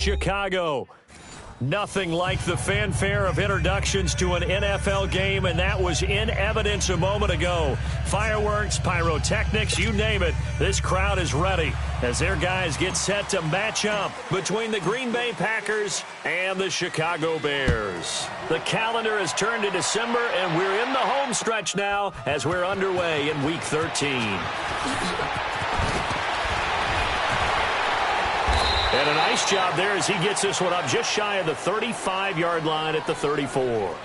Chicago. Nothing like the fanfare of introductions to an NFL game, and that was in evidence a moment ago. Fireworks, pyrotechnics, you name it. This crowd is ready as their guys get set to match up between the Green Bay Packers and the Chicago Bears. The calendar has turned to December, and we're in the home stretch now as we're underway in Week 13. And a nice job there as he gets this one up just shy of the 35-yard line at the 34.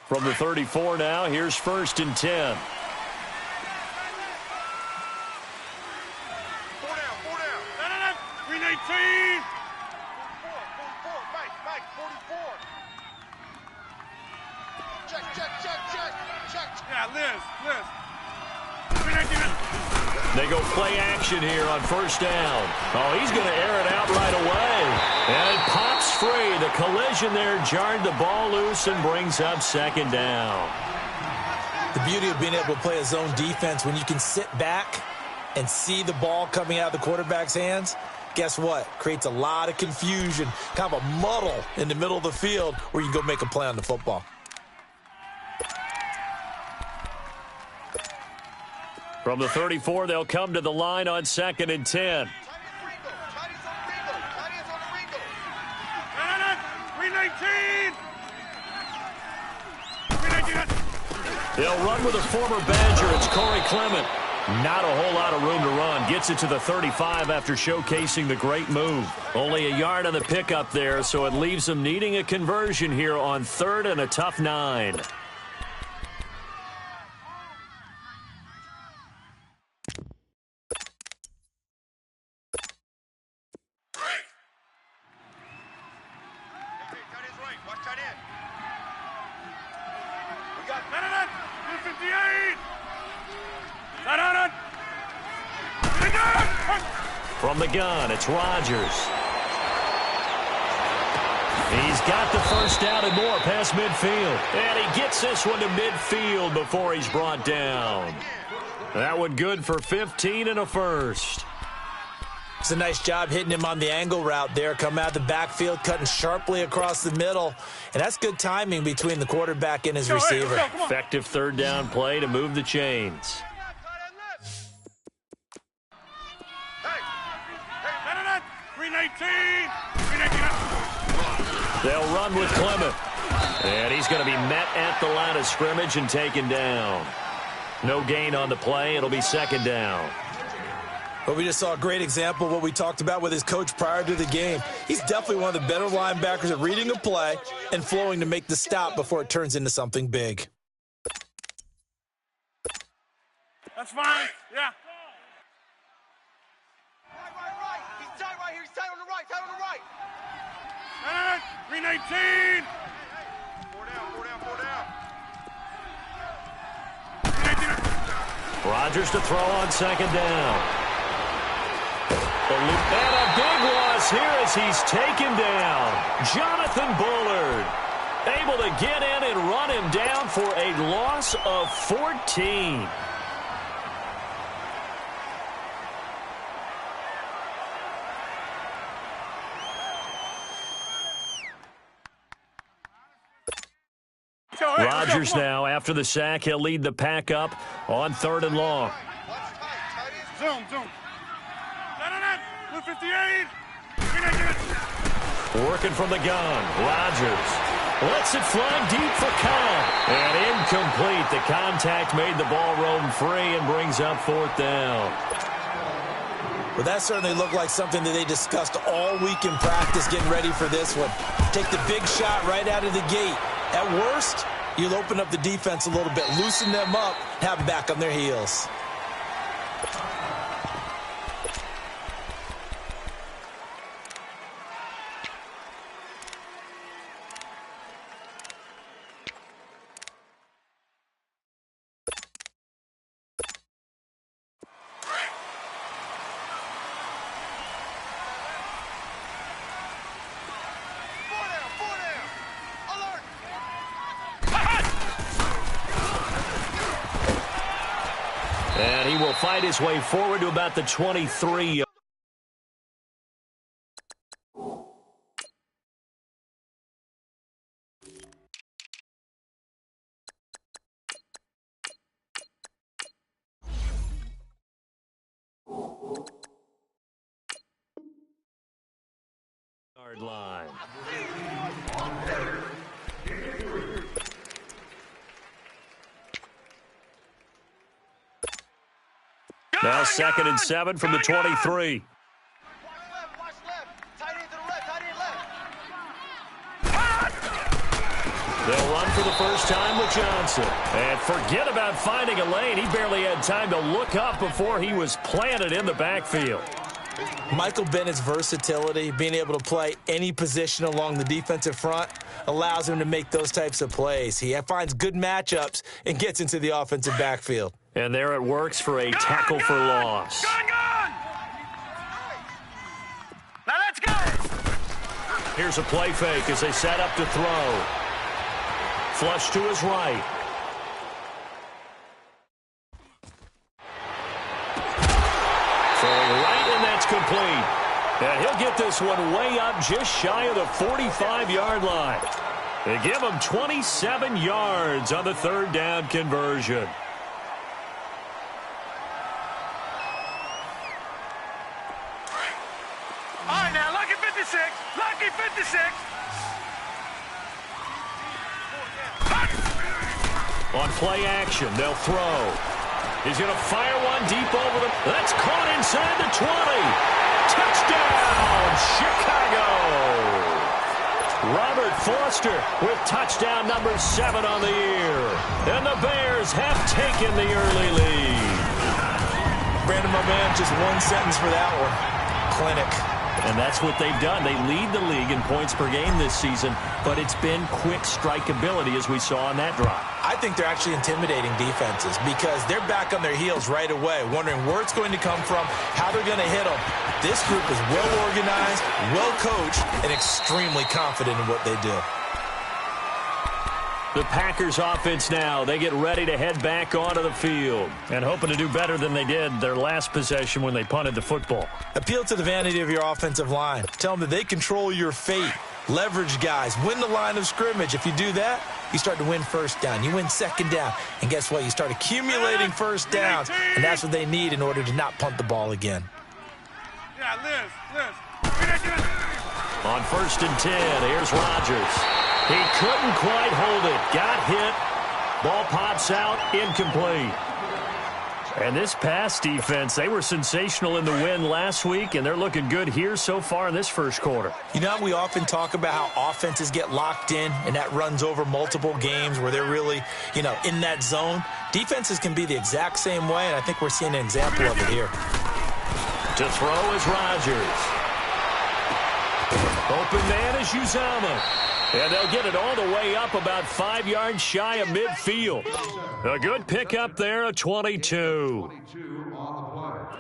From the 34 now, here's 1st and 10. They go play action here on 1st down. Oh, he's going to air it out right away. And it pops free. The collision there jarred the ball loose and brings up 2nd down. The beauty of being able to play a zone defense when you can sit back and see the ball coming out of the quarterback's hands, guess what? Creates a lot of confusion, kind of a muddle in the middle of the field where you can go make a play on the football. From the 34, they'll come to the line on 2nd and 10. They'll run with a former Badger. It's Corey Clement. Not a whole lot of room to run. Gets it to the 35 after showcasing the great move. Only a yard on the pickup there, so it leaves them needing a conversion here on 3rd and a tough 9. From the gun, it's Rodgers. He's got the 1st down and more past midfield. And he gets this one to midfield before he's brought down. That one good for 15 and a 1st. It's a nice job hitting him on the angle route there. Come out of the backfield, cutting sharply across the middle. And that's good timing between the quarterback and his receiver. Effective 3rd down play to move the chains. They'll run with Clement. And he's going to be met at the line of scrimmage and taken down. No gain on the play. It'll be 2nd down. But we just saw a great example of what we talked about with his coach prior to the game. He's definitely one of the better linebackers at reading a play and flowing to make the stop before it turns into something big. That's fine. Yeah. Right. He's tight right here. He's tight on the right. Tight on the right. 319. Four down. Rodgers to throw on 2nd down. And a big loss here as he's taken down. Jonathan Bullard able to get in and run him down for a loss of 14. Rodgers now, after the sack, he'll lead the pack up on 3rd and long. Zoom. 58. Working from the gun. Rodgers lets it fly deep for Cobb. And incomplete. The contact made the ball roam free and brings up 4th down. Well, that certainly looked like something that they discussed all week in practice getting ready for this one. Take the big shot right out of the gate. At worst, you'll open up the defense a little bit, loosen them up, have them back on their heels. fight his way forward to about the 23. Yard line. Now 2nd and 7 from the 23. Watch left, watch left. Tight end to the left, tight end left. They'll run for the first time with Johnson. And forget about finding a lane. He barely had time to look up before he was planted in the backfield. Michael Bennett's versatility, being able to play any position along the defensive front, allows him to make those types of plays. He finds good matchups and gets into the offensive backfield. And there it works for a tackle for loss. Gun! Now let's go! Here's a play fake as they set up to throw. Flush to his right. Throwing right, and that's complete. And he'll get this one way up just shy of the 45-yard line. They give him 27 yards on the 3rd down conversion. All right, now, lucky 56. Lucky 56. On play action, they'll throw. He's going to fire one deep over the... That's caught inside the 20. Touchdown, Chicago. Robert Foster with touchdown number 7 on the year. And the Bears have taken the early lead. Brandon, my man, just one sentence for that one. Clinic. And that's what they've done. They lead the league in points per game this season, but it's been quick strikeability as we saw on that drive. I think they're actually intimidating defenses because they're back on their heels right away, wondering where it's going to come from, how they're going to hit them. This group is well organized, well coached, and extremely confident in what they do. The Packers offense now, they get ready to head back onto the field and hoping to do better than they did their last possession when they punted the football. Appeal to the vanity of your offensive line. Tell them that they control your fate. Leverage guys. Win the line of scrimmage. If you do that, you start to win 1st down. You win 2nd down. And guess what? You start accumulating 1st downs. And that's what they need in order to not punt the ball again. Yeah, Liz. On 1st and 10, here's Rodgers. He couldn't quite hold it. Got hit. Ball pops out. Incomplete. And this pass defense, they were sensational in the win last week, and they're looking good here so far in this 1st quarter. You know, we often talk about how offenses get locked in, and that runs over multiple games where they're really, in that zone. Defenses can be the exact same way, and I think we're seeing an example of it here. To throw is Rodgers. Open man is Uzomah. And they'll get it all the way up about 5 yards shy of midfield. A good pickup there, a 22.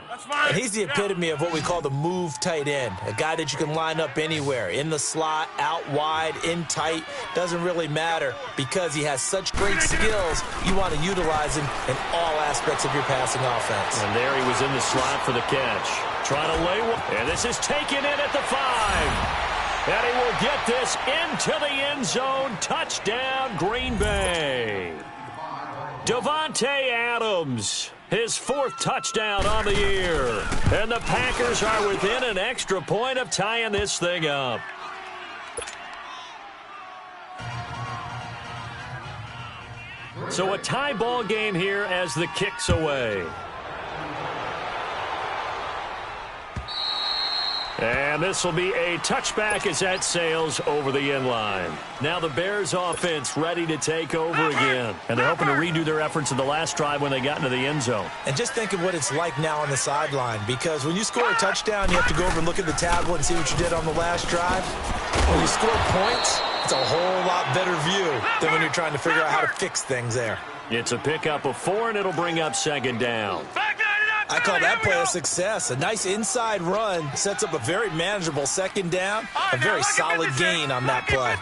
That's fine. And he's the epitome of what we call the move tight end, a guy that you can line up anywhere, in the slot, out wide, in tight, doesn't really matter because he has such great skills. You want to utilize him in all aspects of your passing offense. And there he was in the slot for the catch. Trying to lay one. And this is taken in at the 5. And he will get this into the end zone. Touchdown, Green Bay. Davante Adams, his 4th touchdown on the year. And the Packers are within an extra point of tying this thing up. So a tie ball game here as the kick's away. And this will be a touchback as that sails over the end line. Now the Bears offense ready to take over again. And they're hoping to redo their efforts in the last drive when they got into the end zone. And just think of what it's like now on the sideline, because when you score a touchdown, you have to go over and look at the tablet and see what you did on the last drive. When you score points, it's a whole lot better view than when you're trying to figure out how to fix things there. It's a pickup of 4, and it'll bring up 2nd down. I call that play a success. A nice inside run sets up a very manageable 2nd down. A very solid gain on that play.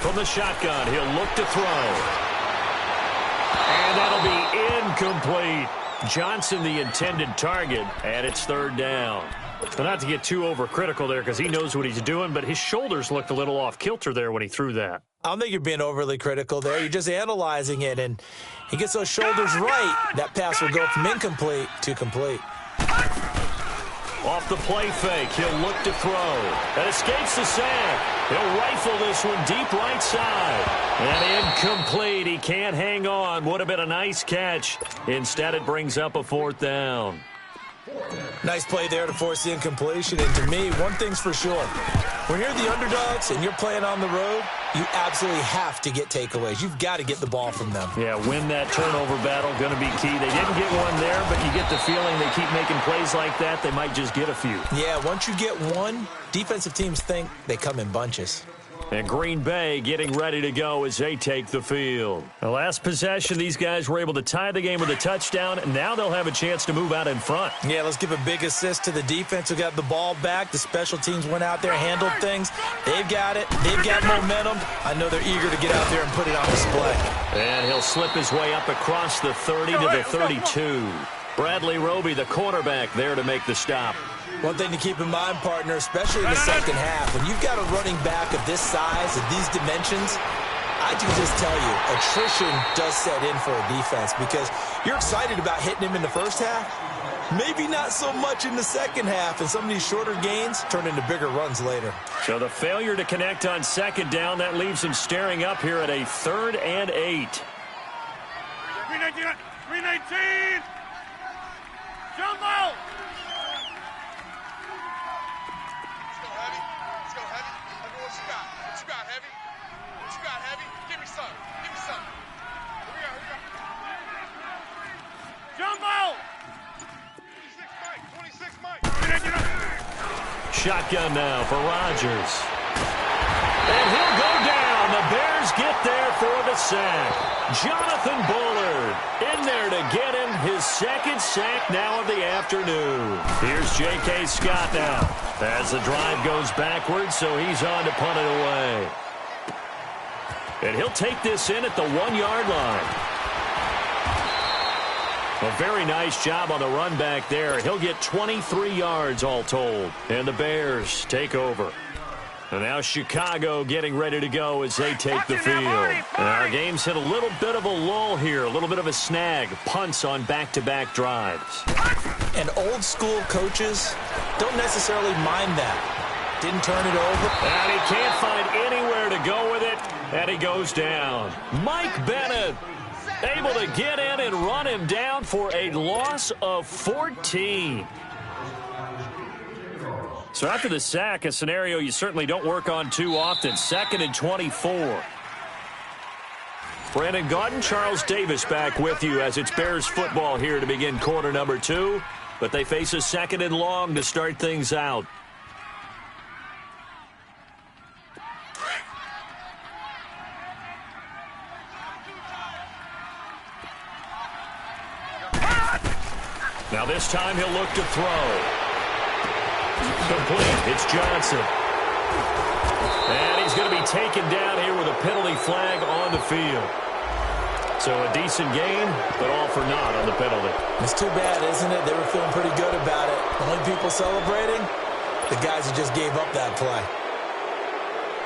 From the shotgun, he'll look to throw. And that'll be incomplete. Johnson the intended target, and it's third down. But not to get too overcritical there because he knows what he's doing, but his shoulders looked a little off kilter there when he threw that. I don't think you're being overly critical there. You're just analyzing it, and he gets those shoulders right. That pass will go from incomplete to complete. Off the play fake, he'll look to throw. That escapes the sack. He'll rifle this one deep right side. And incomplete. He can't hang on. Would have been a nice catch. Instead, it brings up a fourth down. Nice play there to force the incompletion. And to me, one thing's for sure. When you're the underdogs and you're playing on the road, you absolutely have to get takeaways. You've got to get the ball from them. Yeah, win that turnover battle, going to be key. They didn't get one there, but you get the feeling they keep making plays like that, they might just get a few. Yeah, once you get one, defensive teams think they come in bunches. And Green Bay getting ready to go as they take the field. The last possession, these guys were able to tie the game with a touchdown, and now they'll have a chance to move out in front. Yeah, let's give a big assist to the defense who got the ball back. The special teams went out there, handled things. They've got it. They've got momentum. I know they're eager to get out there and put it on display. And he'll slip his way up across the 30 to the 32. Bradley Roby, the quarterback, there to make the stop. One thing to keep in mind, partner, especially in the second half, when you've got a running back of this size, of these dimensions, I can just tell you, attrition does set in for a defense because you're excited about hitting him in the first half. Maybe not so much in the second half, and some of these shorter gains turn into bigger runs later. So the failure to connect on second down, that leaves him staring up here at a 3rd and 8. 319! Jump out! Shotgun now for Rodgers. And he'll go down. The Bears get there for the sack. Jonathan Bullard in there to get him his second sack now of the afternoon. Here's J.K. Scott now as the drive goes backwards, so he's on to punt it away. And he'll take this in at the 1-yard line. A very nice job on the run back there. He'll get 23 yards all told. And the Bears take over. And now Chicago getting ready to go as they take the field. And our game's hit a little bit of a lull here, a little bit of a snag. Punts on back-to-back drives. And old school coaches don't necessarily mind that. Didn't turn it over. And he can't find anywhere to go with it. And he goes down. Mike Bennett able to get in and run him down for a loss of 14. So after the sack, a scenario you certainly don't work on too often. 2nd and 24. Brandon Gaudin, Charles Davis back with you as it's Bears football here to begin quarter number 2. But they face a 2nd and long to start things out. Now this time he'll look to throw. Complete. It's Johnson. And he's going to be taken down here with a penalty flag on the field. So a decent game, but all for naught on the penalty. It's too bad, isn't it? They were feeling pretty good about it. The only people celebrating, the guys who just gave up that play.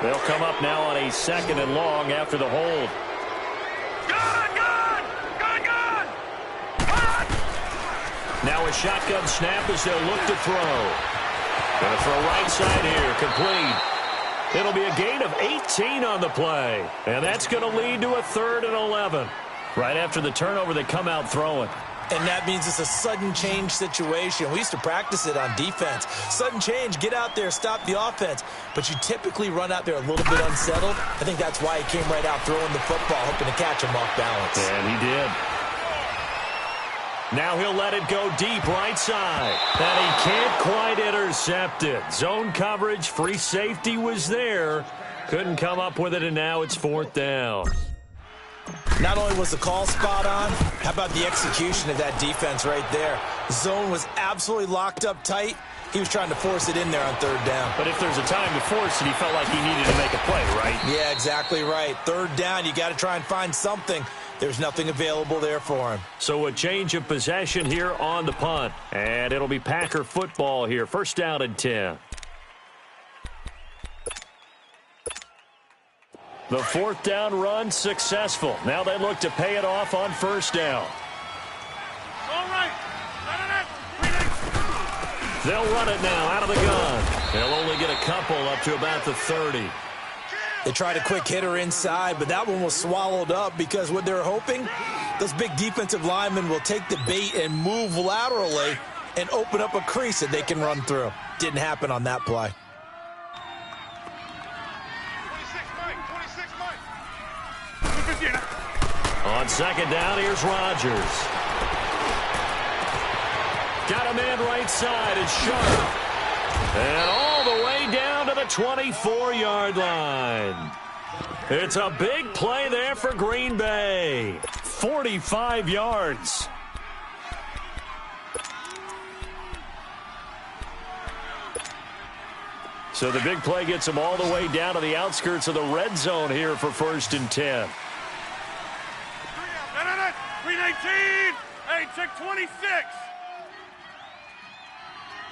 They'll come up now on a 2nd and long after the hold. Now a shotgun snap as they'll look to throw. Going to throw right side here, complete. It'll be a gain of 18 on the play. And that's going to lead to a 3rd and 11. Right after the turnover, they come out throwing. And that means it's a sudden change situation. We used to practice it on defense. Sudden change, get out there, stop the offense. But you typically run out there a little bit unsettled. I think that's why he came right out throwing the football, hoping to catch him off balance. And he did. Now he'll let it go deep right side. And he can't quite intercept it. Zone coverage, free safety was there. Couldn't come up with it, and now it's 4th down. Not only was the call spot on, how about the execution of that defense right there? Zone was absolutely locked up tight. He was trying to force it in there on 3rd down. But if there's a time to force it, he felt like he needed to make a play, right? Yeah, exactly right. 3rd down, you got to try and find something. There's nothing available there for him. So a change of possession here on the punt. And it'll be Packer football here. First down and 10. The fourth down run successful. Now they look to pay it off on first down. All right. They'll run it now out of the gun. They'll only get a couple up to about the 30. They tried a quick hitter inside, but that one was swallowed up because what they're hoping, those big defensive linemen will take the bait and move laterally and open up a crease that they can run through. Didn't happen on that play. 26 Mike. On second down, here's Rodgers. Got a man right side. It's Sharp. And all the way down to the 24-yard line. It's a big play there for Green Bay. 45 yards. So the big play gets them all the way down to the outskirts of the red zone here for first and 10. 319. Hey, check 26.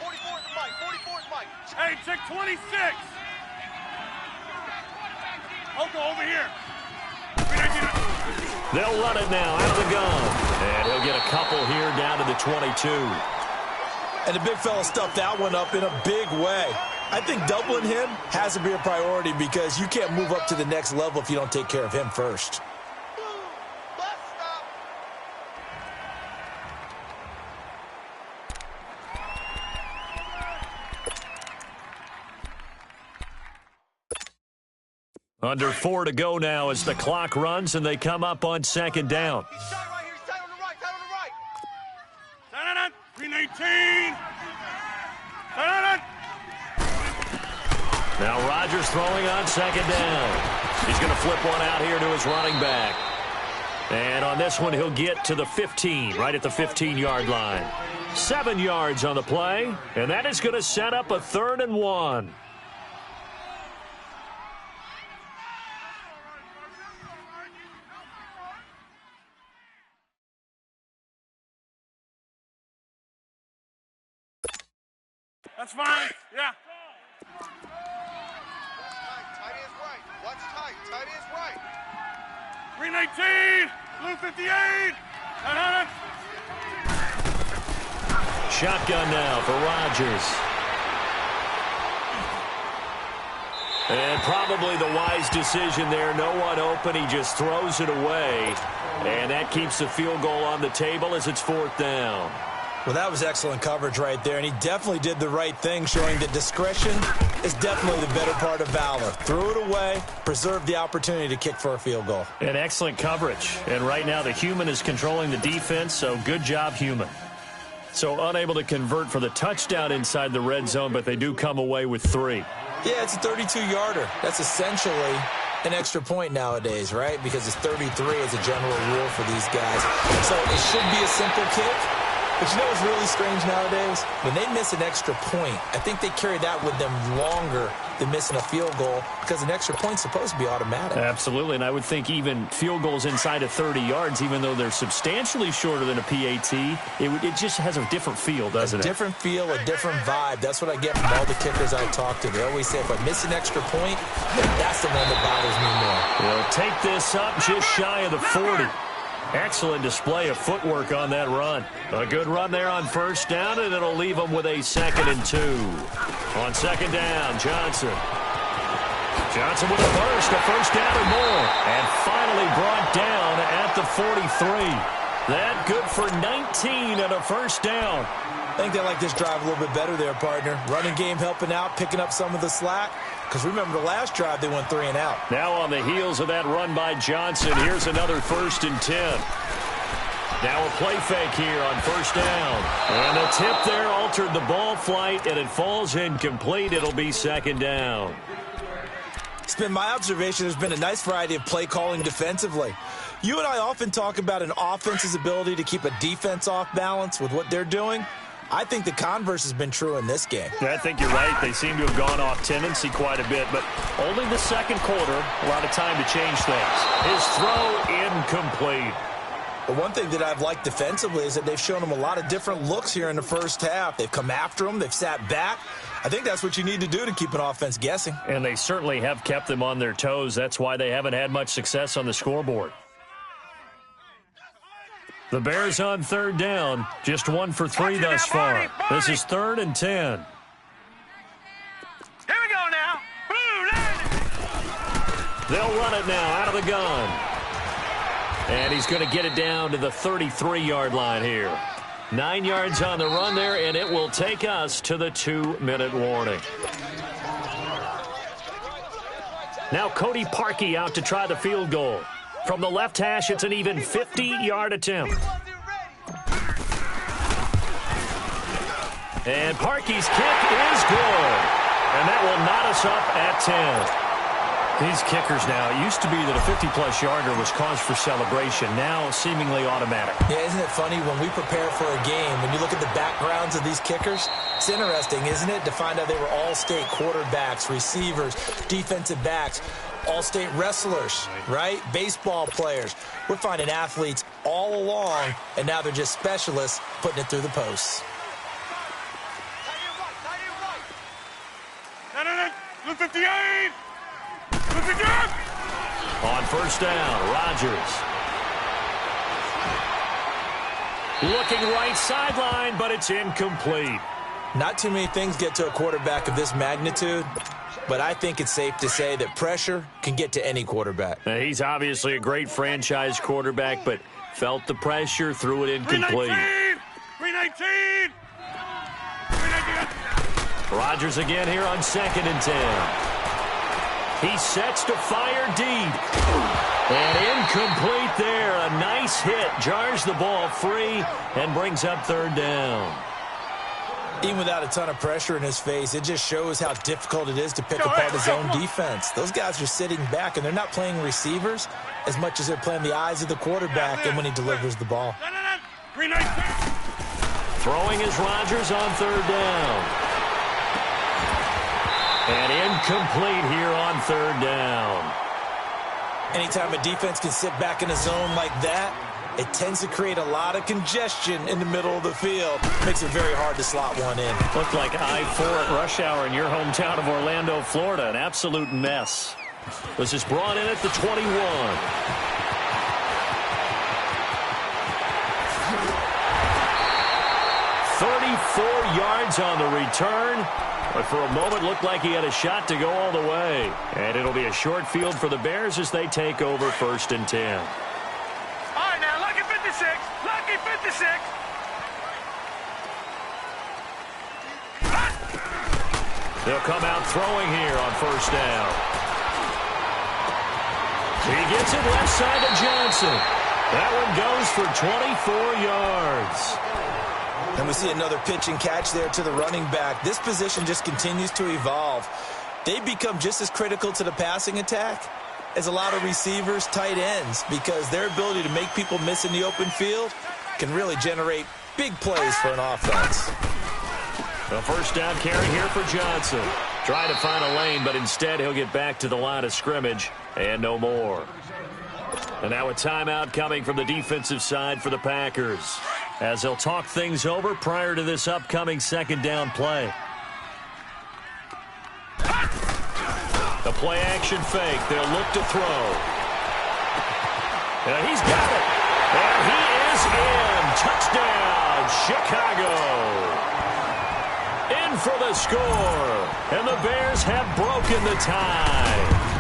44 is Mike. 44 is Mike. Hey, check 26. I'll go over here. They'll run it now out of the gun. And he'll get a couple here down to the 22. And the big fella stuffed that one up in a big way. I think doubling him has to be a priority because you can't move up to the next level if you don't take care of him first. Left stop. Under 4 to go now as the clock runs and they come up on second down. He's tight right here. He's tight on the right. Tight on the right. 319. Now Rodgers throwing on second down. He's going to flip one out here to his running back. And on this one, he'll get to the 15, right at the 15-yard line. 7 yards on the play, and that is going to set up a 3rd and 1. That's fine. Yeah. Tight is right. What's tight? Tight is right. 319. Blue 58. Shotgun now for Rodgers. And probably the wise decision there. No one open. He just throws it away. And that keeps the field goal on the table as it's 4th down. Well, that was excellent coverage right there, and he definitely did the right thing, showing that discretion is definitely the better part of valor. Threw it away, preserved the opportunity to kick for a field goal. And excellent coverage. And right now the human is controlling the defense, so good job, human. So unable to convert for the touchdown inside the red zone, but they do come away with 3. Yeah, it's a 32-yarder. That's essentially an extra point nowadays, right? Because it's 33 as a general rule for these guys. So it should be a simple kick. But you know what's really strange nowadays? When they miss an extra point, I think they carry that with them longer than missing a field goal because an extra point's supposed to be automatic. Absolutely, and I would think even field goals inside of 30 yards, even though they're substantially shorter than a PAT, it just has a different feel, doesn't it? A different feel, a different vibe. That's what I get from all the kickers I talk to. They always say if I miss an extra point, that's the one that bothers me more. They'll take this up just shy of the 40. Excellent display of footwork on that run. A good run there on first down, and it'll leave them with a 2nd and 2. On second down, Johnson. Johnson with a burst, a first down and more. And finally brought down at the 43. That good for 19 and a first down. I think they like this drive a little bit better there, partner. Running game helping out, picking up some of the slack. Because remember, the last drive, they went 3 and out. Now on the heels of that run by Johnson, here's another 1st and 10. Now a play fake here on first down. And the tip there altered the ball flight, and it falls incomplete. It'll be 2nd down. It's been my observation there's been a nice variety of play calling defensively. You and I often talk about an offense's ability to keep a defense off balance with what they're doing. I think the converse has been true in this game. I think you're right. They seem to have gone off tendency quite a bit, but only the second quarter, a lot of time to change things. His throw incomplete. But one thing that I've liked defensively is that they've shown him a lot of different looks here in the first half. They've come after him. They've sat back. I think that's what you need to do to keep an offense guessing. And they certainly have kept them on their toes. That's why they haven't had much success on the scoreboard. The Bears on third down, just 1 for 3 thus far. This is 3rd and 10. Here we go now. They'll run it now out of the gun. And he's going to get it down to the 33-yard line here. 9 yards on the run there, and it will take us to the 2-minute warning. Now Cody Parkey out to try the field goal. From the left hash, it's an even 50-yard attempt. And Parkey's kick is good. And that will knot us up at 10. These kickers now, it used to be that a 50-plus yarder was cause for celebration. Now seemingly automatic. Yeah, isn't it funny when we prepare for a game, when you look at the backgrounds of these kickers, it's interesting, isn't it, to find out they were all-state quarterbacks, receivers, defensive backs, all-state wrestlers, right? Baseball players. We're finding athletes all along, and now they're just specialists putting it through the posts. Look 58! On first down, Rodgers. Looking right sideline, but it's incomplete. Not too many things get to a quarterback of this magnitude, but I think it's safe to say that pressure can get to any quarterback. He's obviously a great franchise quarterback, but felt the pressure, threw it incomplete. 319! Rodgers again here on 2nd and 10. He sets to fire deep. And incomplete there. A nice hit. Jars the ball free and brings up 3rd down. Even without a ton of pressure in his face, it just shows how difficult it is to pick apart his own defense. Those guys are sitting back, and they're not playing receivers as much as they're playing the eyes of the quarterback and when he delivers the ball. Throwing is Rodgers on 3rd down. And incomplete here on 3rd down. Anytime a defense can sit back in a zone like that, it tends to create a lot of congestion in the middle of the field. Makes it very hard to slot one in. Looked like I-4 at rush hour in your hometown of Orlando, Florida. An absolute mess. This is brought in at the 21. 34 yards on the return. But for a moment, looked like he had a shot to go all the way. And it'll be a short field for the Bears as they take over 1st and 10. All right, now, lucky 56. Lucky 56. They'll come out throwing here on 1st down. He gets it left side to Johnson. That one goes for 24 yards. And we see another pitch and catch there to the running back. This position just continues to evolve. They've become just as critical to the passing attack as a lot of receivers, tight ends, because their ability to make people miss in the open field can really generate big plays for an offense. The 1st down carry here for Johnson. Trying to find a lane, but instead he'll get back to the line of scrimmage and no more. And now a timeout coming from the defensive side for the Packers, as they'll talk things over prior to this upcoming 2nd down play. The play action fake. They'll look to throw. And he's got it. And he is in. Touchdown, Chicago. In for the score. And the Bears have broken the tie.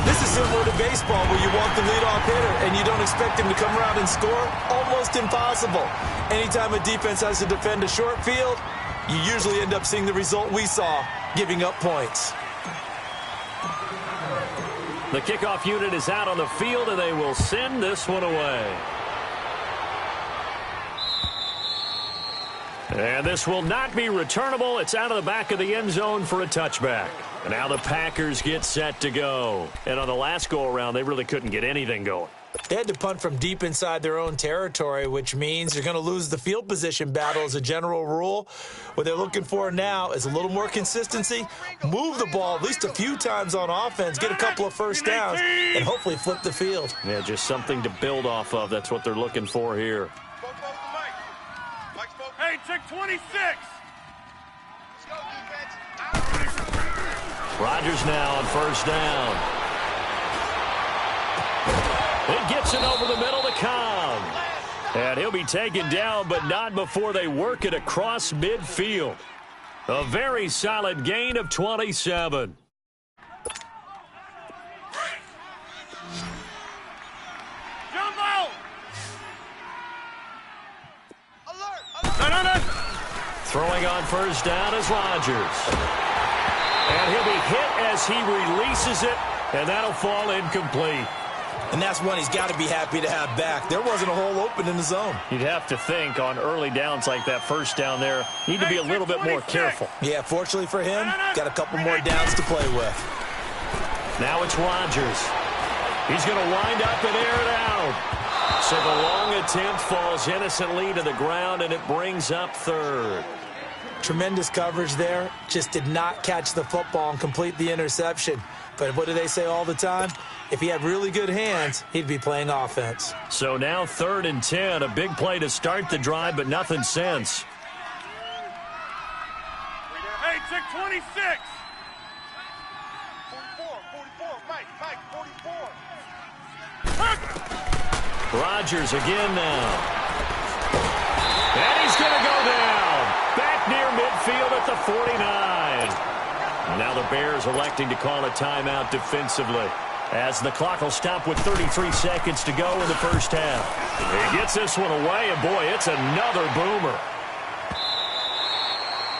This is similar to baseball where you walk the leadoff hitter and you don't expect him to come around and score. Almost impossible. Anytime a defense has to defend a short field, you usually end up seeing the result we saw, giving up points. The kickoff unit is out on the field, and they will send this one away. And this will not be returnable. It's out of the back of the end zone for a touchback. And now the Packers get set to go. And on the last go-around, they really couldn't get anything going. They had to punt from deep inside their own territory, which means you're going to lose the field position battle as a general rule. What they're looking for now is a little more consistency, move the ball at least a few times on offense, get a couple of first downs, and hopefully flip the field. Yeah, just something to build off of. That's what they're looking for here. Hey, check 26. Rodgers now on first down. It gets it over the middle to Cobb. And he'll be taken down, but not before they work it across midfield. A very solid gain of 27. Jumbo! Alert! Throwing on first down is Rodgers. And he'll be hit as he releases it, and that'll fall incomplete. And that's one he's got to be happy to have back. There wasn't a hole open in the zone. You'd have to think on early downs like that first down there, need to be a little bit more careful. Yeah, fortunately for him, got a couple more downs to play with. Now it's Rodgers. He's going to wind up and air it out. So the long attempt falls innocently to the ground, and it brings up third. Tremendous coverage there. Just did not catch the football and complete the interception. But what do they say all the time? If he had really good hands, he'd be playing offense. So now 3rd and 10. A big play to start the drive, but nothing since. Hey, check 26. 44, Mike, 44. Rodgers again now. And he's going to go down. Back near midfield at the 49. Now the Bears electing to call a timeout defensively, as the clock will stop with 33 seconds to go in the first half. He gets this one away, and boy, it's another boomer.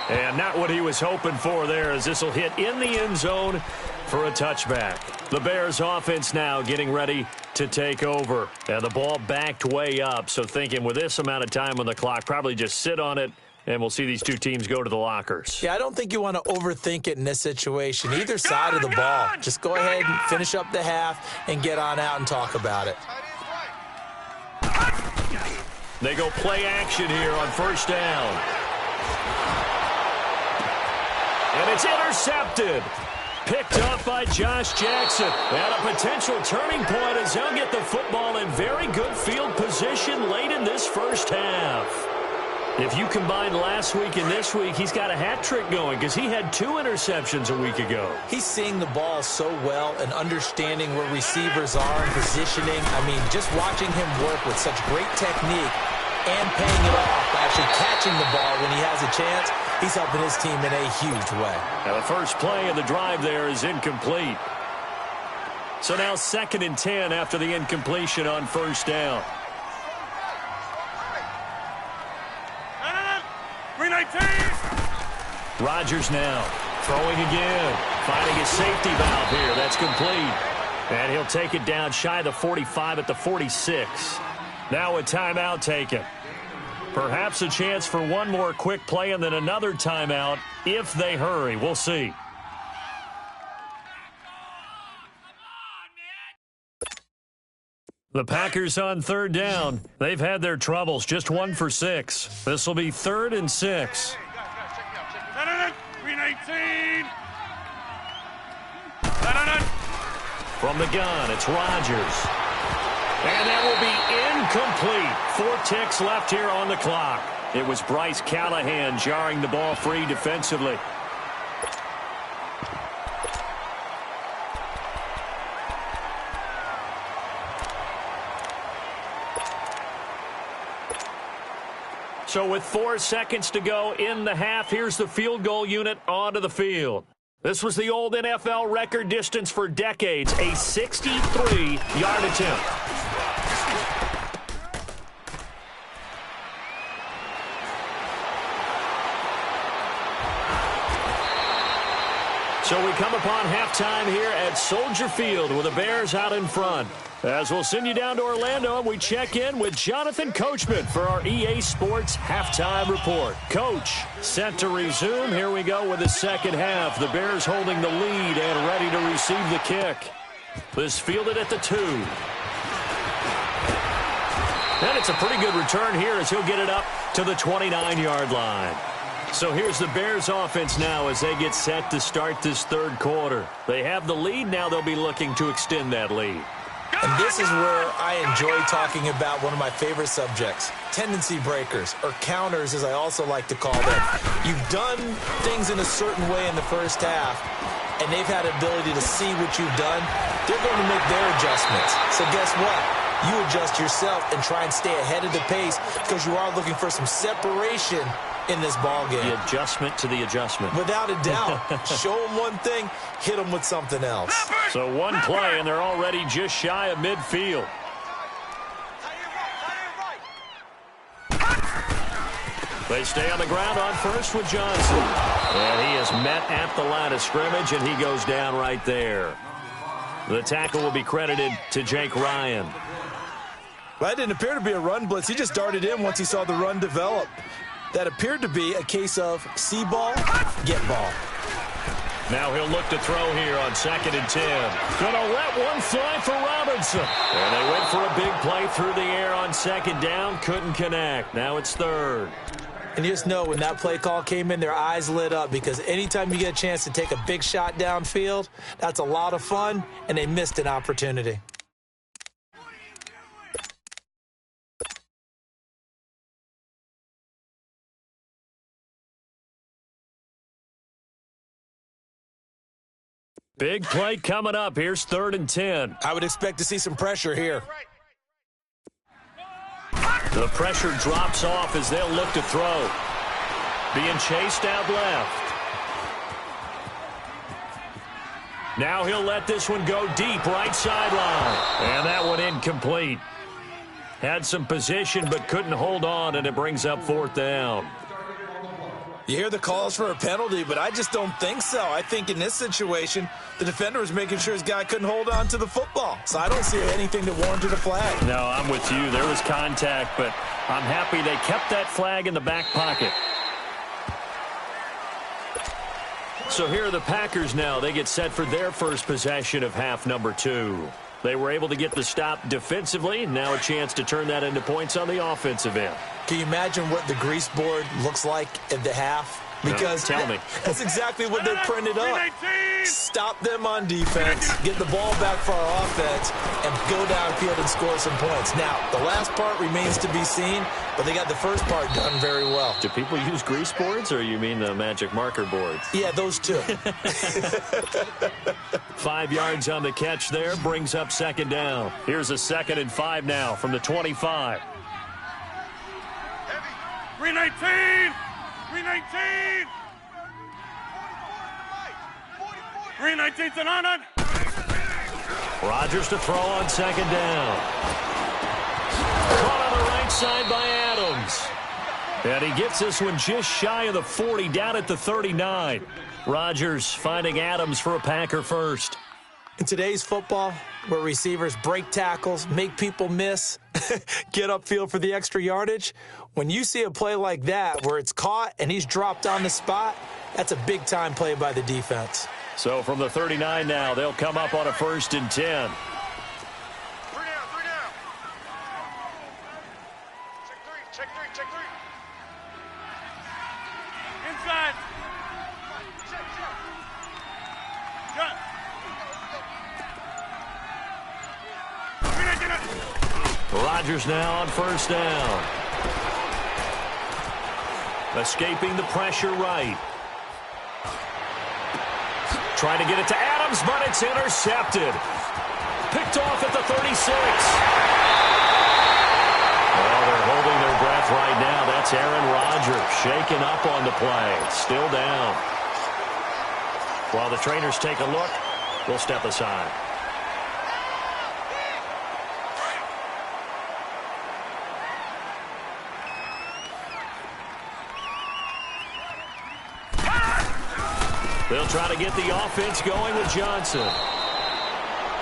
And not what he was hoping for there, as this will hit in the end zone for a touchback. The Bears offense now getting ready to take over. And the ball backed way up, so thinking with this amount of time on the clock, probably just sit on it, and we'll see these two teams go to the lockers. Yeah, I don't think you want to overthink it in this situation. Either side of the ball. Just go ahead and finish up the half and get on out and talk about it. They go play action here on first down. And it's intercepted. Picked up by Josh Jackson. And a potential turning point as he'll get the football in very good field position late in this first half. If you combine last week and this week, he's got a hat trick going because he had 2 interceptions a week ago. He's seeing the ball so well and understanding where receivers are and positioning. I mean, just watching him work with such great technique and paying it off by actually catching the ball when he has a chance, he's helping his team in a huge way. Now the first play of the drive there is incomplete. So now 2nd and 10 after the incompletion on first down. 319. Rodgers now throwing again, finding his safety valve here. That's complete. And he'll take it down shy of the 45 at the 46. Now a timeout taken. Perhaps a chance for one more quick play and then another timeout if they hurry. We'll see. The Packers on 3rd down. They've had their troubles, just 1 for 6. This will be 3rd and 6. 319. From the gun, it's Rodgers. And that will be incomplete. 4 ticks left here on the clock. It was Bryce Callahan jarring the ball free defensively. So with 4 seconds to go in the half, here's the field goal unit onto the field. This was the old NFL record distance for decades, a 63-yard attempt. So we come upon halftime here at Soldier Field with the Bears out in front. As we'll send you down to Orlando, and we check in with Jonathan Coachman for our EA Sports Halftime Report. Coach, set to resume. Here we go with the second half. The Bears holding the lead and ready to receive the kick. This fielded at the 2. And it's a pretty good return here as he'll get it up to the 29-yard line. So here's the Bears offense now as they get set to start this third quarter. They have the lead. Now they'll be looking to extend that lead. And this is where I enjoy talking about one of my favorite subjects, tendency breakers, or counters as I also like to call them. You've done things in a certain way in the first half, and they've had the ability to see what you've done. They're going to make their adjustments. So guess what? You adjust yourself and try and stay ahead of the pace because you are looking for some separation in this ball game. The adjustment to the adjustment. Without a doubt. Show them one thing, hit them with something else. So one play, and they're already just shy of midfield. They stay on the ground on first with Johnson. And he is met at the line of scrimmage, and he goes down right there. The tackle will be credited to Jake Ryan. Well, that didn't appear to be a run blitz. He just darted in once he saw the run develop. That appeared to be a case of see ball, get ball. Now he'll look to throw here on 2nd and 10. Gonna let one fly for Robinson. And they went for a big play through the air on 2nd down. Couldn't connect. Now it's 3rd. And you just know when that play call came in, their eyes lit up because anytime you get a chance to take a big shot downfield, that's a lot of fun, and they missed an opportunity. Big play coming up. Here's 3rd and 10. I would expect to see some pressure here. The pressure drops off as they'll look to throw. Being chased out left. Now he'll let this one go deep right sideline. And that one incomplete. Had some position but couldn't hold on, and it brings up 4th down. You hear the calls for a penalty, but I just don't think so. I think in this situation, the defender was making sure his guy couldn't hold on to the football. So I don't see anything that warranted a flag. No, I'm with you. There was contact, but I'm happy they kept that flag in the back pocket. So here are the Packers now. They get set for their first possession of half number 2. They were able to get the stop defensively. Now a chance to turn that into points on the offensive end. Can you imagine what the grease board looks like at the half? Because no, tell me. That's exactly what they printed up. Stop them on defense, get the ball back for our offense, and go downfield and score some points. Now, the last part remains to be seen, but they got the first part done very well. Do people use grease boards, or you mean the magic marker boards? Yeah, those two. 5 yards on the catch there, brings up 2nd down. Here's a 2nd and 5 now from the 25. 319! 319! 319 to none. Rodgers to throw on 2nd down. Caught on the right side by Adams. And he gets this one just shy of the 40, down at the 39. Rodgers finding Adams for a Packer first. In today's football, where receivers break tackles, make people miss, get upfield for the extra yardage, when you see a play like that where it's caught and he's dropped on the spot, that's a big-time play by the defense. So from the 39 now, they'll come up on a 1st and 10. 3 down. Check three. Inside. Cut. 319. Rodgers now on 1st down. Escaping the pressure right. Trying to get it to Adams, but it's intercepted. Picked off at the 36. Well, they're holding their breath right now. That's Aaron Rodgers shaken up on the play. Still down. While the trainers take a look, we'll step aside. They'll try to get the offense going with Johnson.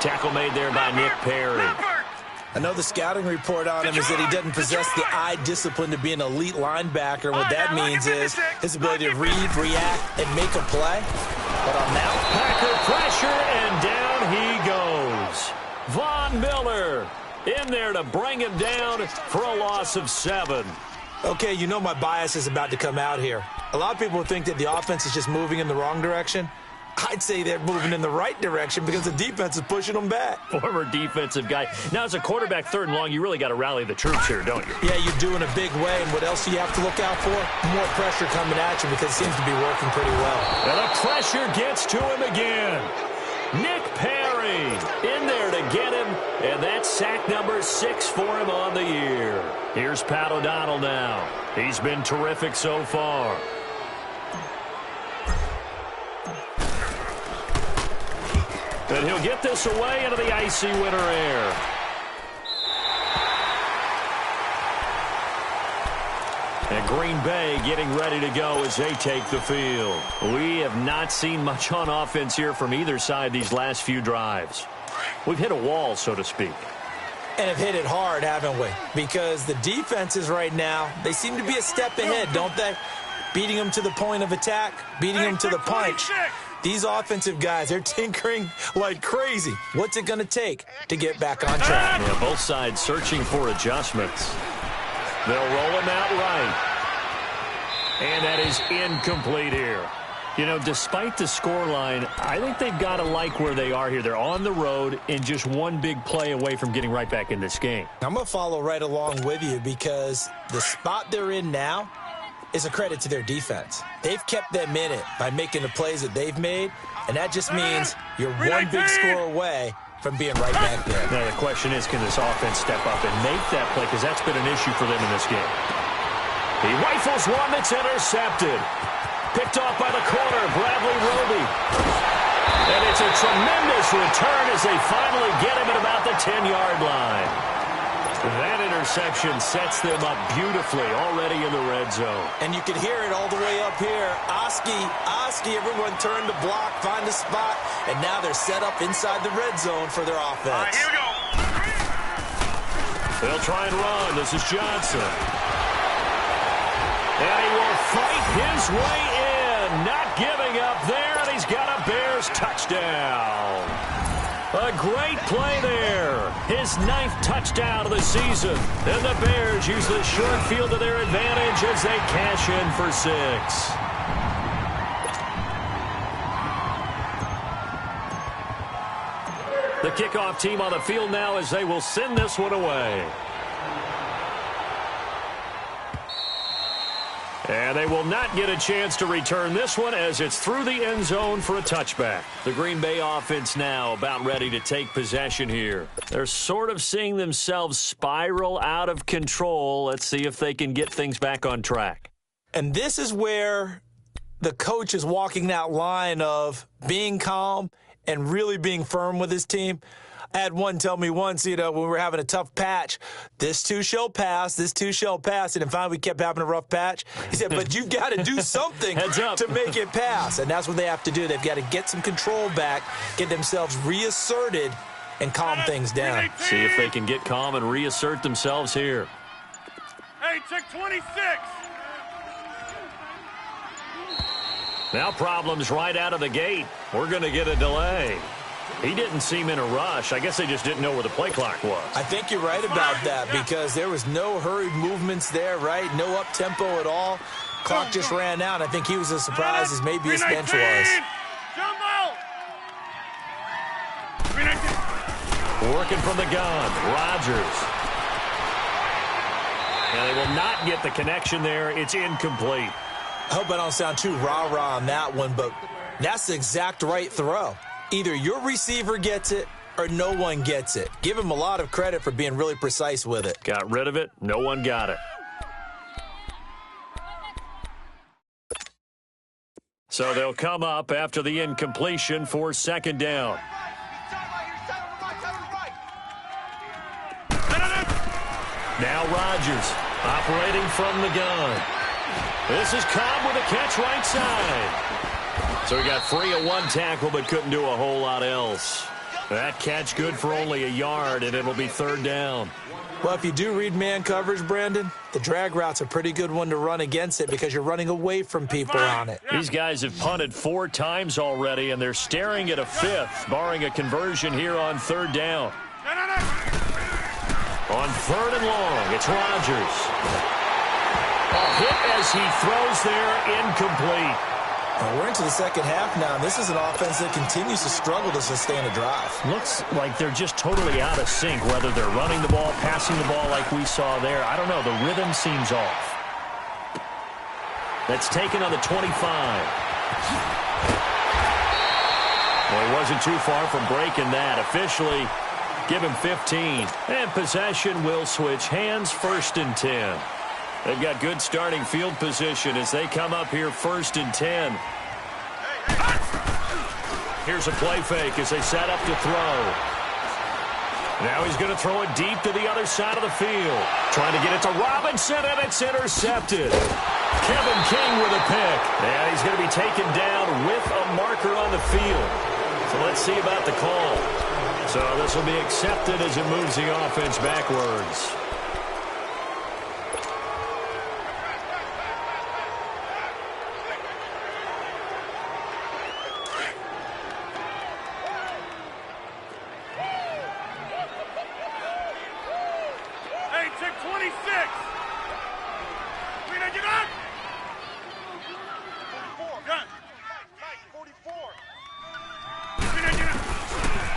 Tackle made there by Nick Perry. I know the scouting report on him is that he doesn't possess the eye discipline to be an elite linebacker. What that means is his ability to read, react, and make a play. But on that, Packer pressure, and down he goes. Von Miller in there to bring him down for a loss of 7. Okay, you know my bias is about to come out here. A lot of people think that the offense is just moving in the wrong direction. I'd say they're moving in the right direction because the defense is pushing them back. Former defensive guy. Now, as a quarterback, 3rd and long, you really got to rally the troops here, don't you? Yeah, you're doing a big way, and what else do you have to look out for? More pressure coming at you because it seems to be working pretty well. And the pressure gets to him again. Nick Perry in there to get him, and that's sack number 6 for him on the year. Here's Pat O'Donnell now. He's been terrific so far. And he'll get this away into the icy winter air. And Green Bay getting ready to go as they take the field. We have not seen much on offense here from either side these last few drives. We've hit a wall, so to speak. And have hit it hard, haven't we? Because the defenses right now, they seem to be a step ahead, don't they? Beating them to the point of attack, beating them to the punch. These offensive guys, they're tinkering like crazy. What's it going to take to get back on track? Yeah, both sides searching for adjustments. They'll roll him out right. And that is incomplete here. You know, despite the scoreline, I think they've got to like where they are here. They're on the road and just one big play away from getting right back in this game. I'm going to follow right along with you because the spot they're in now is a credit to their defense. They've kept them in it by making the plays that they've made, and that just means you're one big score away from being right back there. Now the question is, can this offense step up and make that play? Because that's been an issue for them in this game. He rifles one that's intercepted. Picked off by the corner, Bradley Roby. And it's a tremendous return as they finally get him at about the 10-yard line. That interception sets them up beautifully already in the red zone. And you can hear it all the way up here. Oski, everyone turned to block, find a spot, and now they're set up inside the red zone for their offense. All right, here we go. They'll try and run. This is Johnson. And he will fight his way in. Not giving up there, and he's got a Bears touchdown. A great play there. His 9th touchdown of the season. And the Bears use the short field to their advantage as they cash in for 6. The kickoff team on the field now as they will send this one away. And they will not get a chance to return this one as it's through the end zone for a touchback. The Green Bay offense now about ready to take possession here. They're sort of seeing themselves spiral out of control. Let's see if they can get things back on track. And this is where the coach is walking that line of being calm and really being firm with his team. I had one tell me once, when we were having a tough patch, this too shall pass, this too shall pass. And then finally we kept having a rough patch. He said, but you've got to do something to make it pass. And that's what they have to do. They've got to get some control back, get themselves reasserted, and calm things down. See if they can get calm and reassert themselves here. Hey, check 26. Now problems right out of the gate. We're going to get a delay. He didn't seem in a rush. I guess they just didn't know where the play clock was. I think you're right about that because there was no hurried movements there, right? No up-tempo at all. Clock just ran out. I think he was as surprised as maybe his bench was. Jumbo! Working from the gun, Rodgers. And they will not get the connection there. It's incomplete. I hope I don't sound too rah-rah on that one, but that's the exact right throw. Either your receiver gets it or no one gets it. Give him a lot of credit for being really precise with it. Got rid of it. No one got it. So they'll come up after the incompletion for 2nd down. Now Rodgers operating from the gun. This is Cobb with a catch right side. So he got free of one tackle but couldn't do a whole lot else. That catch good for only a yard, and it'll be 3rd down. Well, if you do read man coverage, Brandon, the drag route's a pretty good one to run against it because you're running away from people on it. These guys have punted 4 times already, and they're staring at a 5th, barring a conversion here on 3rd down. On 3rd and long, it's Rodgers. A hit as he throws there, incomplete. We're into the second half now, and this is an offense that continues to struggle to sustain a drive. Looks like they're just totally out of sync, whether they're running the ball, passing the ball like we saw there. I don't know. The rhythm seems off. That's taken on the 25. Well, he wasn't too far from breaking that. Officially, give him 15. And possession will switch hands, 1st and 10. They've got good starting field position as they come up here 1st and 10. Here's a play fake as they set up to throw. Now he's going to throw it deep to the other side of the field. Trying to get it to Robinson, and it's intercepted. Kevin King with a pick. And he's going to be taken down with a marker on the field. So let's see about the call. So this will be accepted as it moves the offense backwards.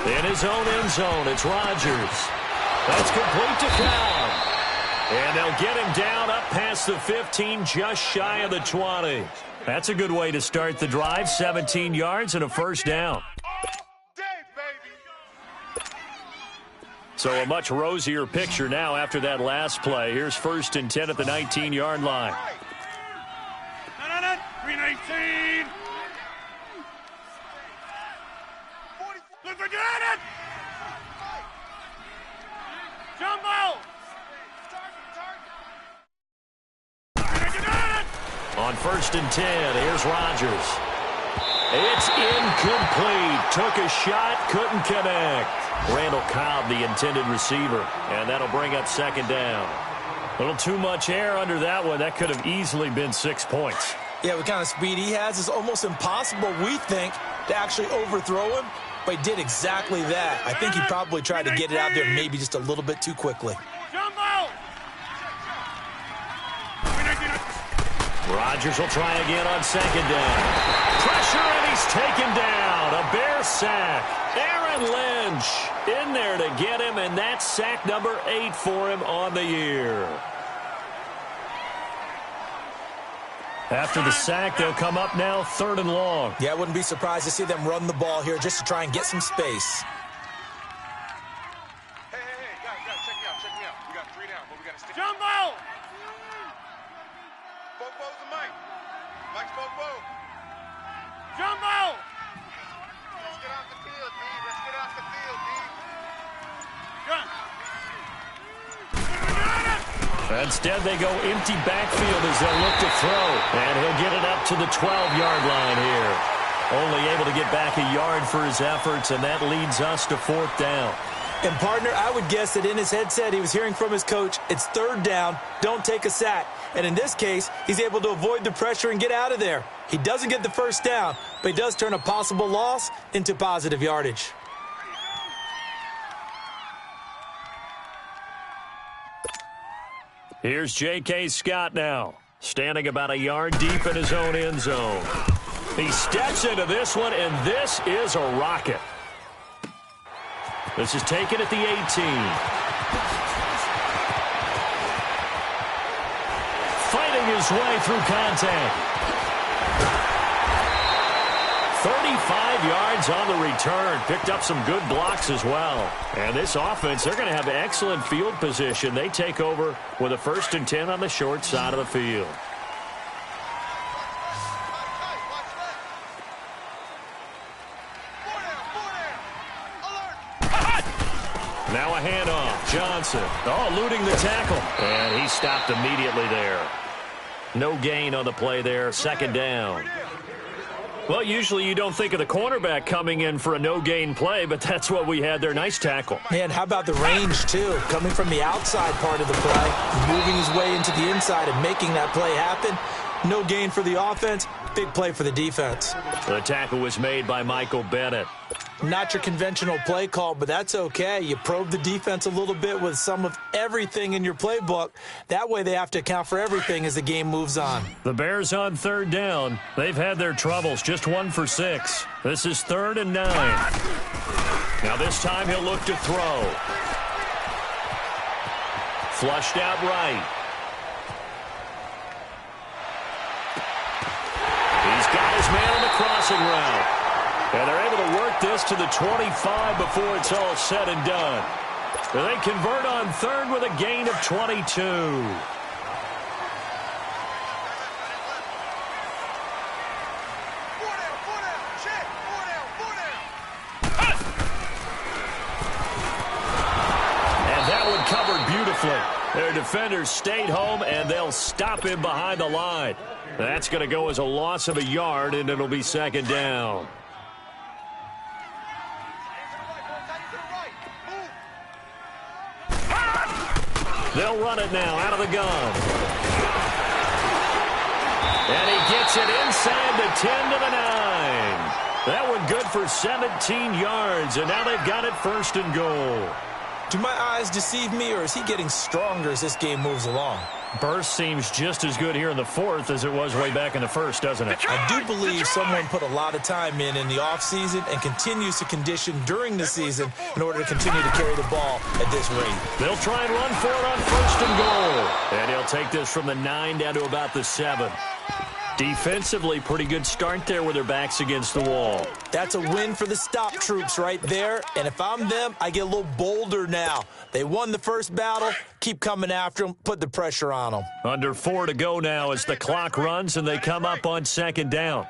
In his own end zone, it's Rodgers. That's complete to Cobb. And they'll get him down up past the 15, just shy of the 20. That's a good way to start the drive, 17 yards and a 1st down. So a much rosier picture now after that last play. Here's 1st and 10 at the 19-yard line. 319. Look for it! Jumbo! On 1st and 10, here's Rodgers. It's incomplete. Took a shot, couldn't connect. Randall Cobb, the intended receiver, and that'll bring up 2nd down. A little too much air under that one. That could have easily been 6 points. Yeah, what kind of speed he has is almost impossible, we think, to actually overthrow him, but he did exactly that. I think he probably tried to get it out there maybe just a little bit too quickly. Jumbo! Rodgers will try again on 2nd down. Pressure, and he's taken down. A Bear sack. Aaron Lynch in there to get him, and that's sack number 8 for him on the year. After the sack, they'll come up now 3rd and long. Yeah, I wouldn't be surprised to see them run the ball here just to try and get some space. Hey, guys, check me out. We got 3 down, but we got to stick. Jumbo! Bobo's the mic. Mike's Bobo. Jumbo! Let's get off the field, D. Let's get off the field, D. Gun! Instead, they go empty backfield as they look to throw. And he'll get it up to the 12-yard line here. Only able to get back a yard for his efforts, and that leads us to 4th down. And, partner, I would guess that in his headset he was hearing from his coach, it's 3rd down, don't take a sack. And in this case, he's able to avoid the pressure and get out of there. He doesn't get the 1st down, but he does turn a possible loss into positive yardage. Here's J.K. Scott now, standing about a yard deep in his own end zone. He steps into this one, and this is a rocket. This is taken at the 18. Fighting his way through contact. 35 yards on the return. Picked up some good blocks as well. And this offense, they're going to have excellent field position. They take over with a 1st and 10 on the short side of the field. Now a handoff. Johnson. Oh, eluding the tackle. And he stopped immediately there. No gain on the play there. 2nd down. Well, usually you don't think of the cornerback coming in for a no-gain play, but that's what we had there. Nice tackle. Man, how about the range, too? Coming from the outside part of the play, moving his way into the inside and making that play happen. No gain for the offense, big play for the defense. The tackle was made by Michael Bennett. Not your conventional play call, but that's okay. You probe the defense a little bit with some of everything in your playbook. That way they have to account for everything as the game moves on. The Bears on third down. They've had their troubles, just 1 for 6. This is 3rd and 9. Now this time he'll look to throw. Flushed out right. He's got his man on the crossing route. And they're able to work this to the 25 before it's all said and done. They convert on 3rd with a gain of 22. 4 down, check, 4 down. And that one covered beautifully. Their defenders stayed home, and they'll stop him behind the line. That's going to go as a loss of a yard, and it'll be 2nd down. They'll run it now out of the gun. And he gets it inside the 10 to the 9. That one good for 17 yards, and now they've got it 1st and goal. Do my eyes deceive me, or is he getting stronger as this game moves along? Burst seems just as good here in the 4th as it was way back in the 1st, doesn't it? I do believe someone put a lot of time in the offseason and continues to condition during the season in order to continue to carry the ball at this rate. They'll try and run for it on 1st and goal. And he'll take this from the 9 down to about the 7. Defensively, pretty good start there with their backs against the wall. That's a win for the stop troops right there. And if I'm them, I get a little bolder now. They won the first battle. Keep coming after them. Put the pressure on them. Under 4 to go now as the clock runs and they come up on 2nd down.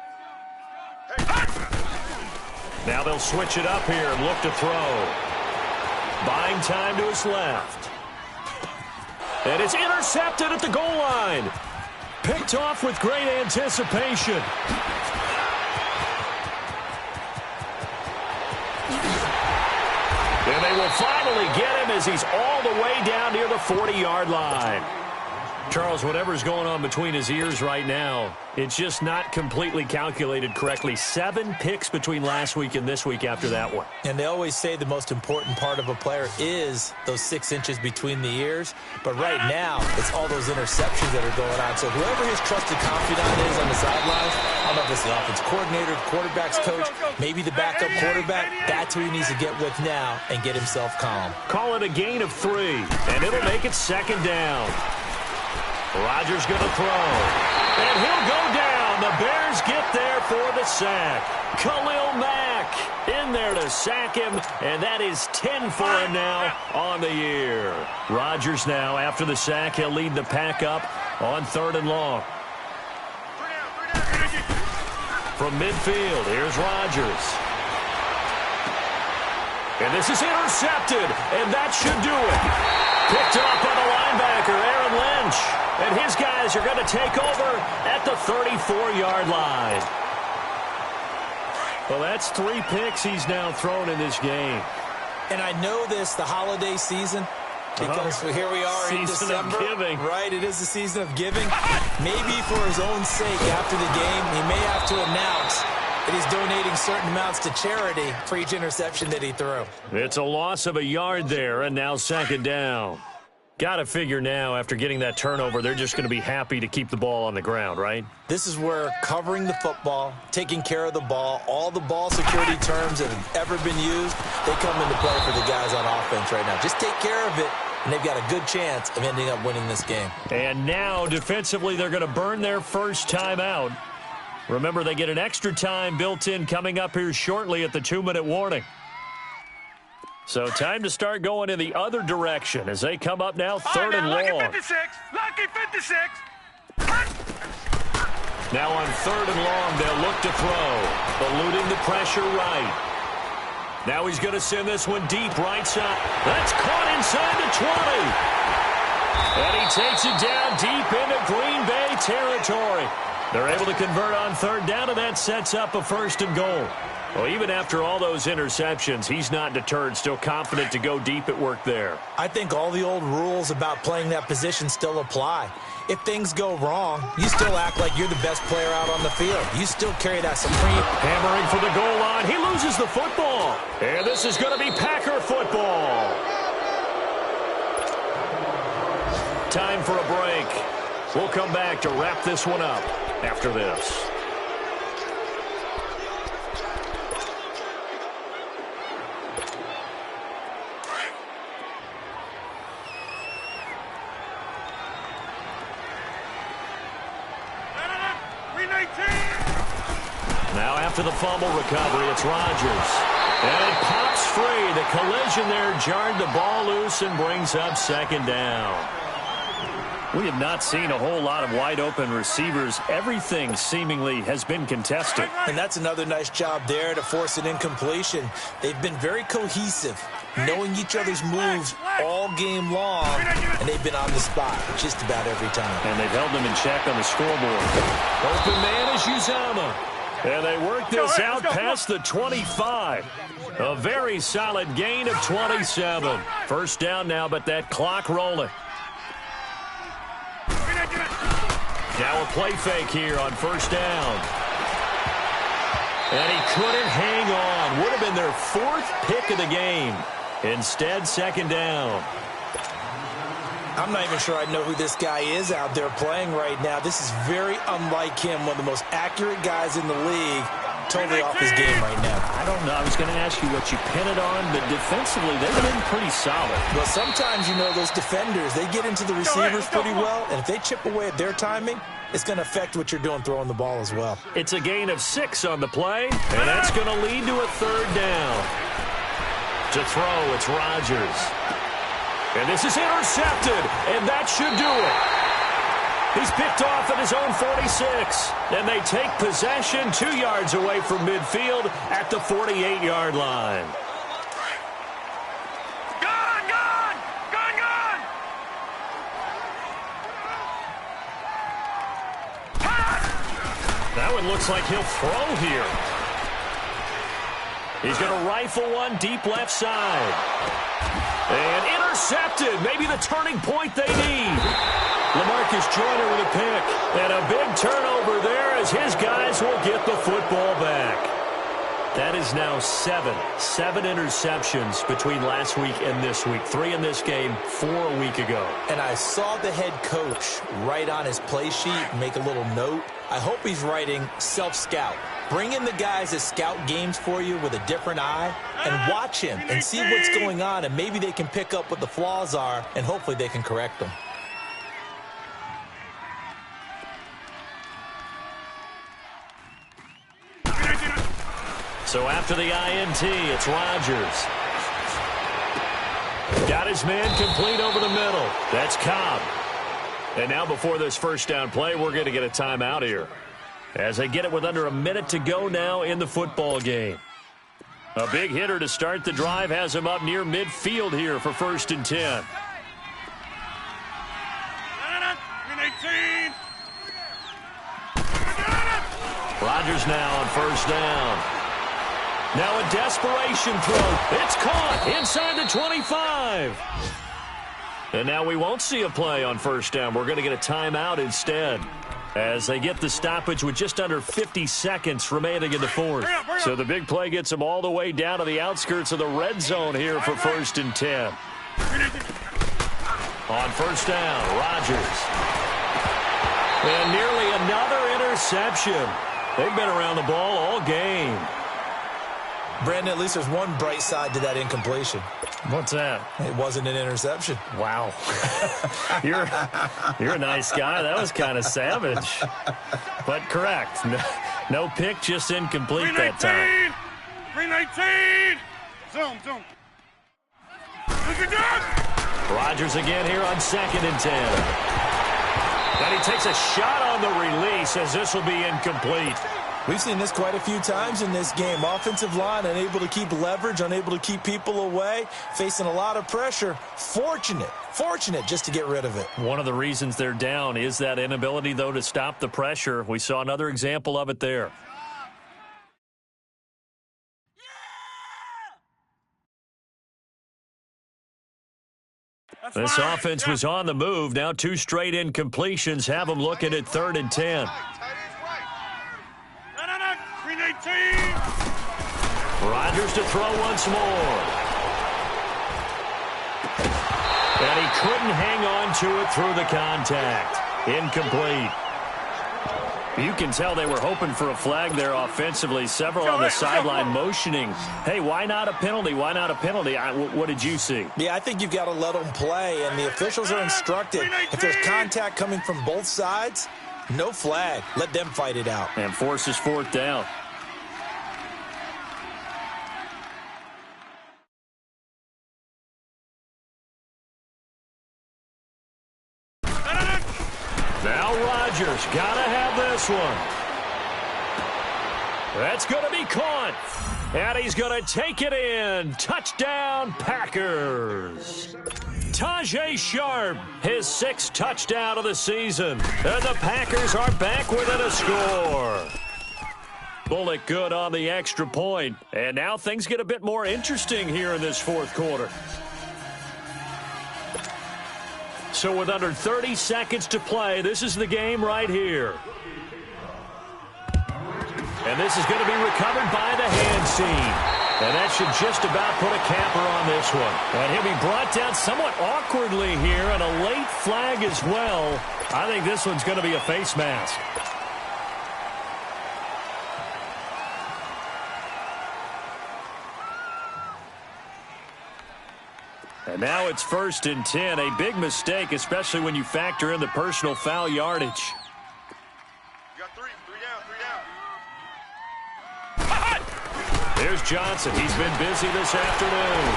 Now they'll switch it up here and look to throw. Buying time to his left. And it's intercepted at the goal line. Picked off with great anticipation. And they will finally get him as he's all the way down near the 40-yard line. Charles, whatever's going on between his ears right now, it's just not completely calculated correctly. 7 picks between last week and this week after that one. And they always say the most important part of a player is those 6 inches between the ears. But right now, it's all those interceptions that are going on. So whoever his trusted confidant is on the sidelines, I don't know if it's the offense coordinator, the quarterback's coach, maybe the backup quarterback, that's who he needs to get with now and get himself calm. Call it a gain of 3, and it'll make it 2nd down. Rodgers going to throw, and he'll go down. The Bears get there for the sack. Khalil Mack in there to sack him, and that is 10 for him now on the year. Rodgers now, after the sack, he'll lead the pack up on 3rd and long. From midfield, here's Rodgers. And this is intercepted, and that should do it. Picked off by the linebacker, Aaron Lynch. And his guys are going to take over at the 34-yard line. Well, that's 3 picks he's now thrown in this game. And I know this, the holiday season, because here we are in December. Season of giving. Right, it is the season of giving. Maybe for his own sake after the game, he may have to announce that he's donating certain amounts to charity for each interception that he threw. It's a loss of a yard there, and now 2nd down. Got to figure now, after getting that turnover, they're just going to be happy to keep the ball on the ground, right? This is where covering the football, taking care of the ball, all the ball security terms that have ever been used, they come into play for the guys on offense right now. Just take care of it, and they've got a good chance of ending up winning this game. And now, defensively, they're going to burn their first timeout. Remember, they get an extra time built in coming up here shortly at the 2-minute warning. So time to start going in the other direction as they come up now 3rd and long. Lucky 56. Lucky 56. Now on 3rd and long, they'll look to throw. Eluding the pressure right. Now he's going to send this one deep right side. That's caught inside the 20. And he takes it down deep into Green Bay territory. They're able to convert on 3rd down, and that sets up a 1st and goal. Well, even after all those interceptions, he's not deterred, still confident to go deep at work there. I think all the old rules about playing that position still apply. if things go wrong, you still act like you're the best player out on the field. You still carry that supreme. Hammering for the goal line. He loses the football. And this is going to be Packer football. Time for a break. We'll come back to wrap this one up after this. Now after the fumble recovery, it's Rodgers. And it pops free. The collision there jarred the ball loose and brings up second down. We have not seen a whole lot of wide-open receivers. Everything seemingly has been contested. And that's another nice job there to force an incompletion. They've been very cohesive, knowing each other's moves all game long, and they've been on the spot just about every time. And they've held them in check on the scoreboard. Open man is Uzomah. And they work this out past the 25. A very solid gain of 27. First down now, but that clock rolling. Now a play fake here on first down. And he couldn't hang on. Would have been their fourth pick of the game. Instead, second down. I'm not even sure I know who this guy is out there playing right now. This is very unlike him, one of the most accurate guys in the league. Totally off his game right now. I don't know. I was going to ask you what you pin it on, but defensively, they've been pretty solid. Well, sometimes, you know, those defenders, they get into the receivers pretty well, and if they chip away at their timing, it's going to affect what you're doing throwing the ball as well. It's a gain of 6 on the play, and that's going to lead to a third down. To throw, it's Rodgers. And this is intercepted, and that should do it. He's picked off at his own 46. And they take possession 2 yards away from midfield at the 48-yard line. Gone, gone! Gone, gone! That one looks like he'll throw here. He's going to rifle one deep left side. And intercepted. Maybe the turning point they need. LaMarcus Joyner with a pick. And a big turnover there as his guys will get the football back. That is now 7 interceptions between last week and this week. 3 in this game, 4 a week ago. And I saw the head coach write on his play sheet, make a little note. I hope he's writing self-scout. Bring in the guys that scout games for you with a different eye and watch him and see what's going on, and maybe they can pick up what the flaws are, and hopefully they can correct them. So after the INT, it's Rodgers. Got his man complete over the middle. That's Cobb. And now before this first down play, we're going to get a timeout here. As they get it with under a minute to go now in the football game. A big hitter to start the drive has him up near midfield here for 1st and 10. 18. Rodgers now on first down. Now a desperation throw. It's caught inside the 25. And now we won't see a play on first down. We're going to get a timeout instead, as they get the stoppage with just under 50 seconds remaining in the fourth. So the big play gets them all the way down to the outskirts of the red zone here for 1st and 10. On first down, Rodgers. And nearly another interception. They've been around the ball all game. Brandon, at least there's one bright side to that incompletion. What's that? It wasn't an interception. Wow. You're a nice guy. That was kind of savage. But correct. No pick, just incomplete that time. 319! Zoom. Rodgers again here on 2nd and 10. And he takes a shot on the release as this will be incomplete. We've seen this quite a few times in this game. Offensive line unable to keep leverage, unable to keep people away, facing a lot of pressure. Fortunate just to get rid of it. One of the reasons they're down is that inability, though, to stop the pressure. We saw another example of it there. This offense was on the move. Now 2 straight incompletions have them looking at 3rd and 10. Green 18. Rodgers to throw once more. And he couldn't hang on to it through the contact. Incomplete. You can tell they were hoping for a flag there offensively. Several on the sideline motioning, hey, why not a penalty? Why not a penalty? What did you see? Yeah, I think you've got to let them play, and the officials are instructed. If there's contact coming from both sides, no flag. Let them fight it out. And forces 4th down. Now Rodgers got to have this one. That's going to be caught. And he's going to take it in. Touchdown, Packers. Tajae Sharpe, his 6th touchdown of the season. And the Packers are back within a score. Bullock good on the extra point. And now things get a bit more interesting here in this 4th quarter. So with under 30 seconds to play, this is the game right here. And this is going to be recovered by the hand team. And that should just about put a capper on this one. And he'll be brought down somewhat awkwardly here, and a late flag as well. I think this one's going to be a face mask. And now it's 1st and 10. A big mistake, especially when you factor in the personal foul yardage. You got 3 down, 3 down. Here's Johnson. He's been busy this afternoon.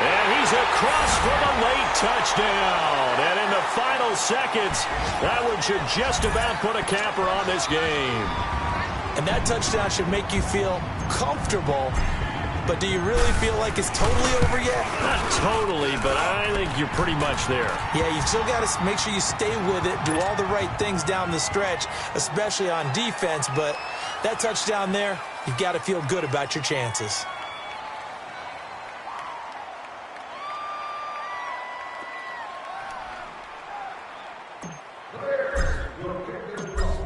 And he's across for the late touchdown. And in the final seconds, that one should just about put a capper on this game. And that touchdown should make you feel comfortable. But do you really feel like it's totally over yet? Not totally, but I think you're pretty much there. Yeah, you still got to make sure you stay with it, do all the right things down the stretch, especially on defense. But that touchdown there, you've got to feel good about your chances.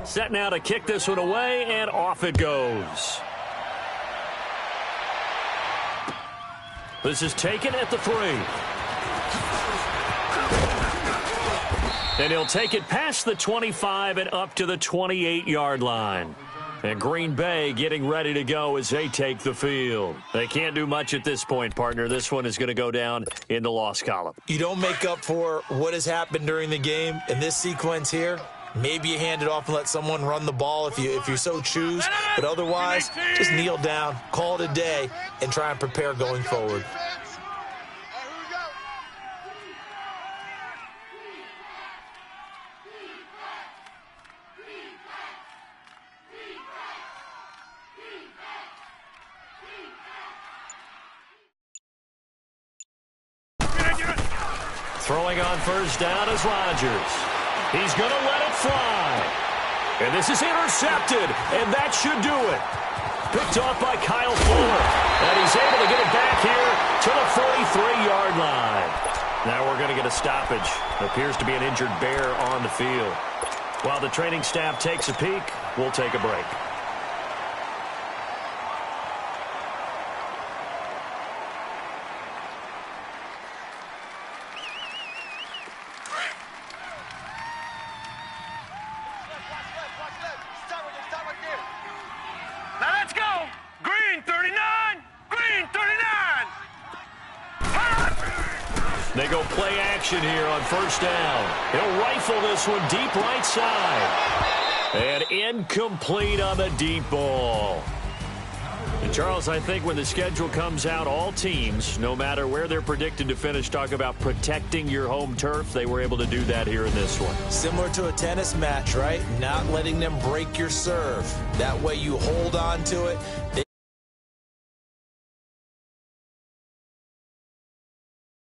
Set now to kick this one away, and off it goes. This is taken at the 3. And he'll take it past the 25 and up to the 28-yard line. And Green Bay getting ready to go as they take the field. They can't do much at this point, partner. This one is going to go down in the loss column. You don't make up for what has happened during the game in this sequence here. Maybe you hand it off and let someone run the ball if you so choose. But otherwise, just kneel down, call it a day, and try and prepare going forward. Throwing on 1st down is Rodgers. He's going to let it fly. And this is intercepted, and that should do it. Picked off by Kyle Fuller. And he's able to get it back here to the 43-yard line. Now we're going to get a stoppage. Appears to be an injured Bear on the field. While the training staff takes a peek, we'll take a break. Now let's go. Green 39. Green 39. They go play action here on 1st down. He'll rifle this one deep right side. And incomplete on the deep ball. And Charles, I think when the schedule comes out, all teams, no matter where they're predicted to finish, talk about protecting your home turf. They were able to do that here in this one. Similar to a tennis match, right? Not letting them break your serve. That way you hold on to it.